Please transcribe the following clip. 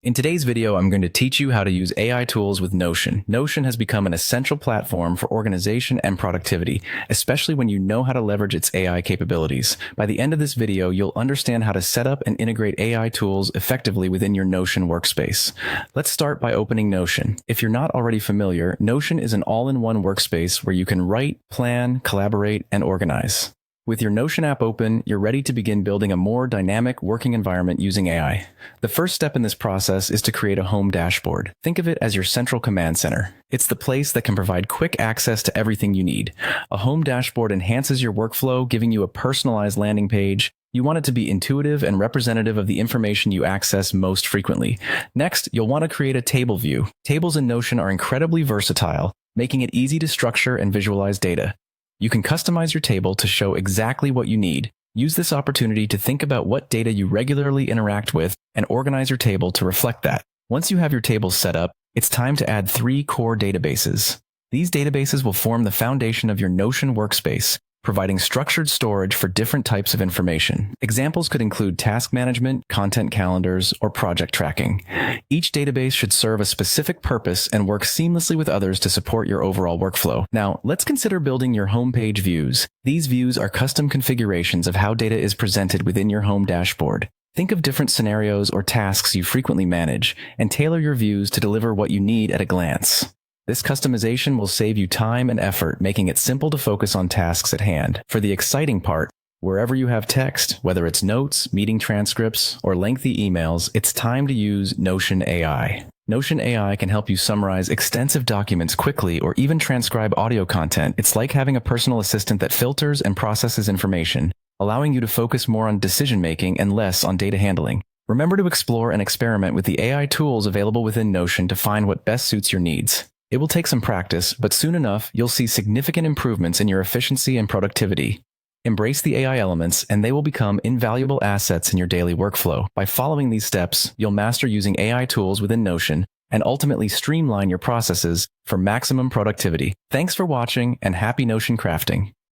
In today's video, I'm going to teach you how to use AI tools with Notion. Notion has become an essential platform for organization and productivity, especially when you know how to leverage its AI capabilities. By the end of this video, you'll understand how to set up and integrate AI tools effectively within your Notion workspace. Let's start by opening Notion. If you're not already familiar, Notion is an all-in-one workspace where you can write, plan, collaborate, and organize. With your Notion app open, you're ready to begin building a more dynamic working environment using AI. The first step in this process is to create a home dashboard. Think of it as your central command center. It's the place that can provide quick access to everything you need. A home dashboard enhances your workflow, giving you a personalized landing page. You want it to be intuitive and representative of the information you access most frequently. Next, you'll want to create a table view. Tables in Notion are incredibly versatile, making it easy to structure and visualize data. You can customize your table to show exactly what you need. Use this opportunity to think about what data you regularly interact with and organize your table to reflect that. Once you have your tables set up, it's time to add 3 core databases. These databases will form the foundation of your Notion workspace, providing structured storage for different types of information. Examples could include task management, content calendars, or project tracking. Each database should serve a specific purpose and work seamlessly with others to support your overall workflow. Now, let's consider building your homepage views. These views are custom configurations of how data is presented within your home dashboard. Think of different scenarios or tasks you frequently manage, and tailor your views to deliver what you need at a glance. This customization will save you time and effort, making it simple to focus on tasks at hand. For the exciting part, wherever you have text, whether it's notes, meeting transcripts, or lengthy emails, it's time to use Notion AI. Notion AI can help you summarize extensive documents quickly or even transcribe audio content. It's like having a personal assistant that filters and processes information, allowing you to focus more on decision-making and less on data handling. Remember to explore and experiment with the AI tools available within Notion to find what best suits your needs. It will take some practice, but soon enough, you'll see significant improvements in your efficiency and productivity. Embrace the AI elements, and they will become invaluable assets in your daily workflow. By following these steps, you'll master using AI tools within Notion and ultimately streamline your processes for maximum productivity. Thanks for watching, and happy Notion crafting.